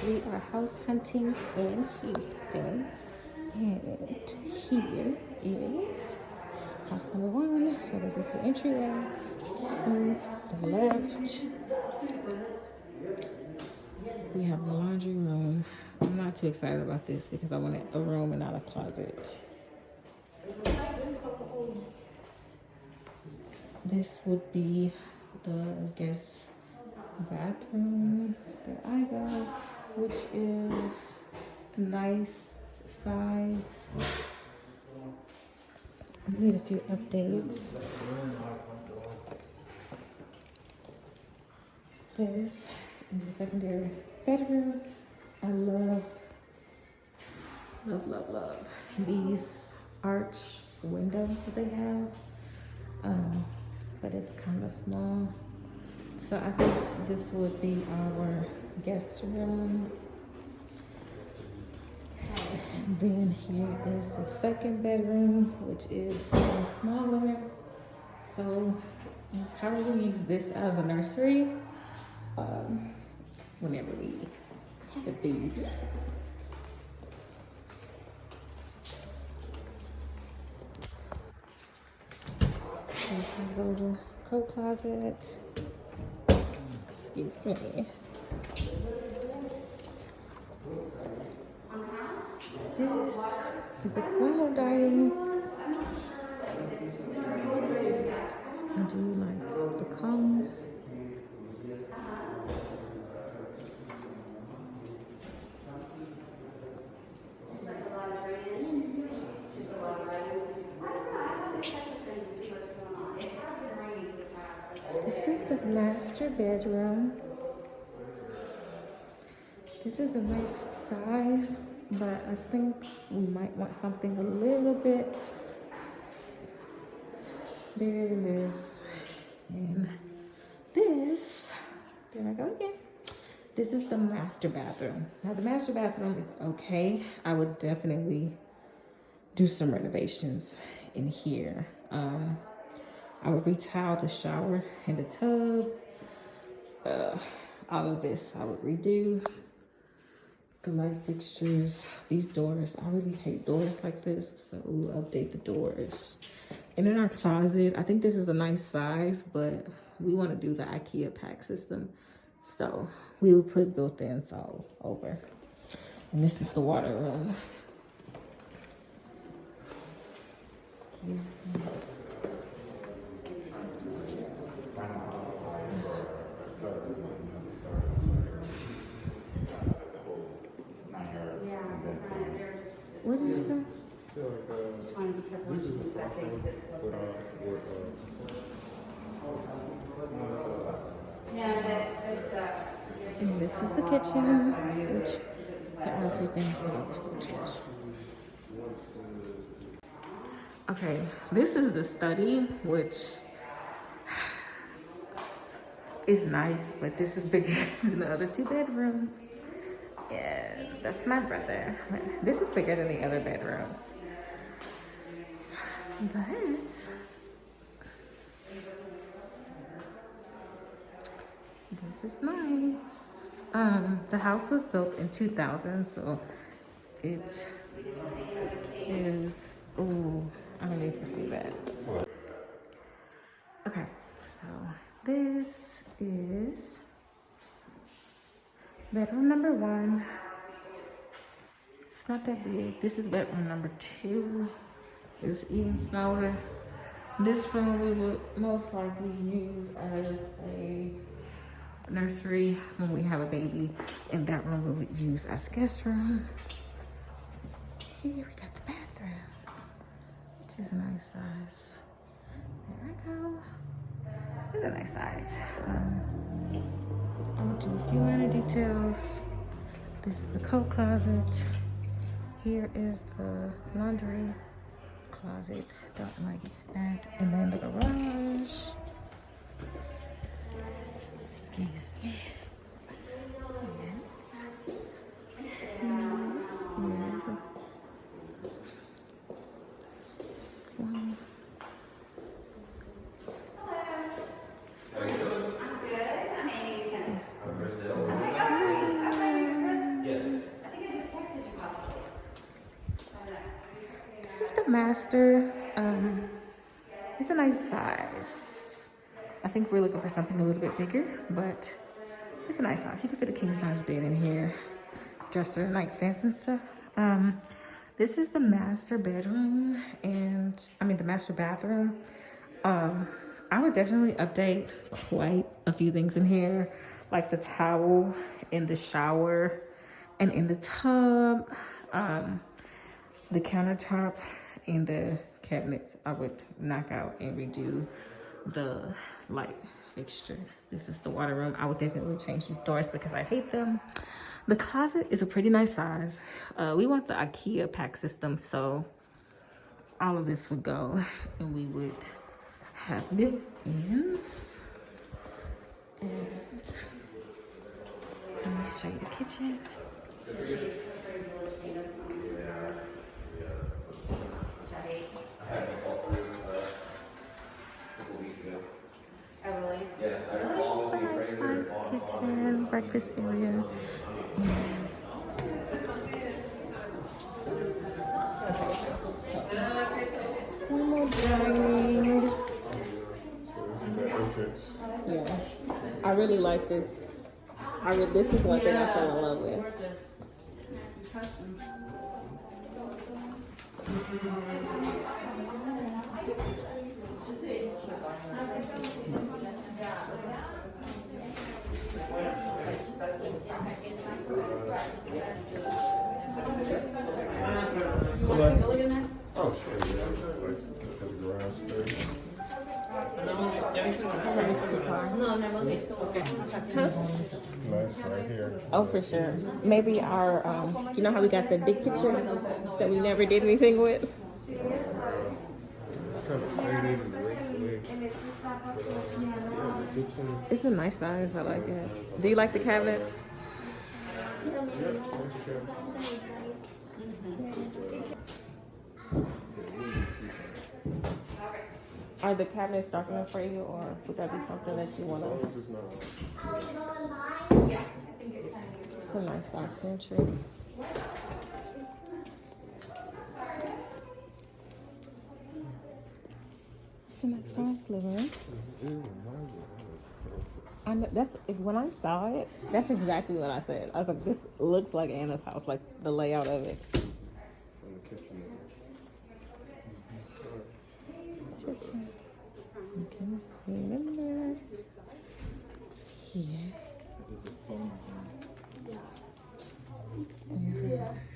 We are house hunting in Houston. And here is house number one. So this is the entryway. To the left, we have the laundry room. I'm not too excited about this because I wanted a room and not a closet. This would be the guest bathroom that I got, which is a nice size. I need a few updates. This is a secondary bedroom. I love these arch windows that they have. But it's kind of small. So I think this would be our guest room. Then here is the second bedroom, which is smaller. So I'll probably use this as a nursery whenever we have a baby. This is a little coat closet. Excuse me. This is a formal dining. I do like the columns. This is the master bedroom. This is a nice size, but I think we might want something a little bit bigger than this. And this, there I go again. This is the master bathroom. Now the master bathroom is okay. I would definitely do some renovations in here. I would retile the shower and the tub. All of this I would redo. The light fixtures, these doors. I really hate doors like this, so we'll update the doors. And in our closet, I think this is a nice size, but we want to do the IKEA pack system. So we will put built-ins all over. And this is the water room. Excuse me. What did you say? And this is the kitchen, which everything goes to the church. Okay, this is the study, which is nice, but this is bigger than the other two bedrooms. Yeah, that's my brother. This is bigger than the other bedrooms. But this is nice. The house was built in 2000, so it is, ooh, I don't need to see that. Okay, so this is bedroom number one. It's not that big. This is bedroom number two. It's even smaller. This room we would most likely use as a nursery when we have a baby. And that room we would use as guest room. Here we got the bathroom, which is a nice size. There I go. It's a nice size. I'm gonna do a few minor details. This is the coat closet. Here is the laundry closet. Don't like that. And then the garage. Excuse me. Here's one. This is the living room. a master. It's a nice size. I think we're looking for something a little bit bigger, but it's a nice size. You can fit a king size bed in here, dresser, nightstands and stuff. This is the master bedroom, and I mean the master bathroom. I would definitely update quite a few things in here, like the towel in the shower and in the tub, the countertop and the cabinets. I would knock out and redo the light fixtures. This is the water room. I would definitely change these doors because I hate them. The closet is a pretty nice size. We want the IKEA pack system, so all of this would go, and we would have built-ins. And let me show you the kitchen. Kitchen, breakfast area. Normal dining. Yeah, I really like this. This is one thing I fell in love with. Oh, sure, yeah. The garage space. Nice right here. Oh, for sure. Maybe our, you know how we got the big picture that we never did anything with? Kind of faded and wrinkly. The kitchen. It's a nice size. I like it. Do you like the cabinets? Are the cabinets dark enough for you, or would that be something that you want to? It's a nice size pantry. It's a nice size living room. I know, that's when I saw it. That's exactly what I said. I was like, "This looks like Anna's house, like the layout of it." Just okay. Remember here. And,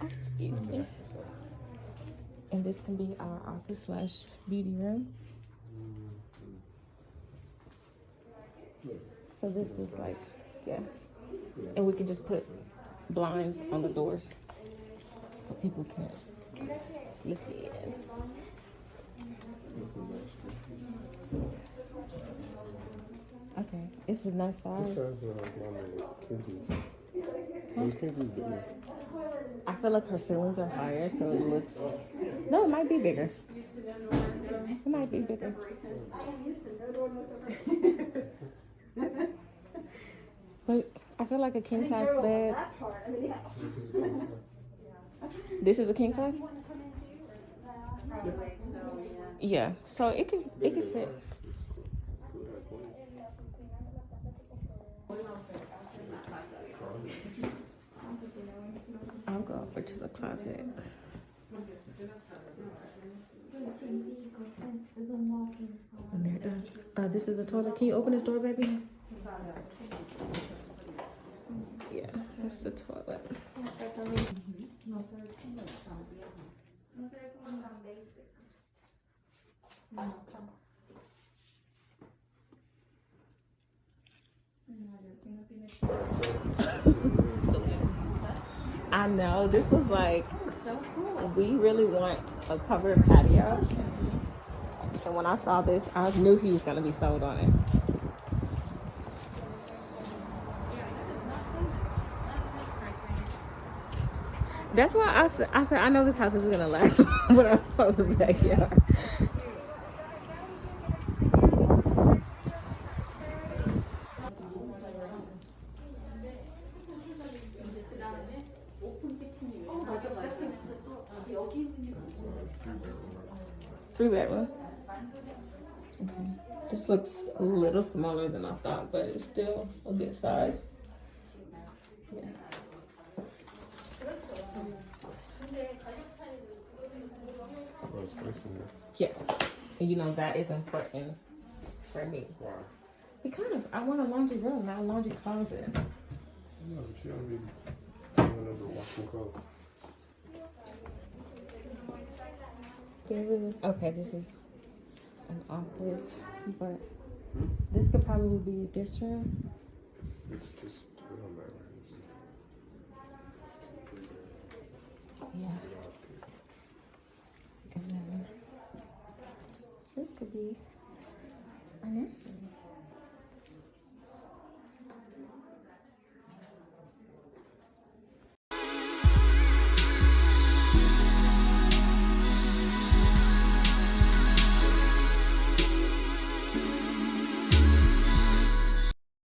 oh, excuse me. And this can be our office / beauty room. So this is like, yeah. And we can just put blinds on the doors so people can't look in. Okay, it's a nice size. What size are Kenzie's? Those Kenzie's bigger. I feel like her ceilings are higher, so it looks. No, it might be bigger. It might be bigger. But I feel like a king size bed. This is a king size? Yeah, so it could fit. I'll go over to the closet. And they're done. This is the toilet. Can you open this door, baby? Yeah, that's the toilet. I know, this was like, so cool. We really want a covered patio. And when I saw this, I knew he was going to be sold on it. That's why I said I know this house is going to last when I saw the backyard. Three bedroom. Okay. This looks a little smaller than I thought, but it's still a good size. Yeah. So it's space in there. Yes. And you know that is important for me. Why? Because I want a laundry room, not a laundry closet. No, she don't be doing over washing clothes. Good. Okay, this is an office, but this could probably be this room. It's just, it don't matter. Yeah. And then this could be a nursery.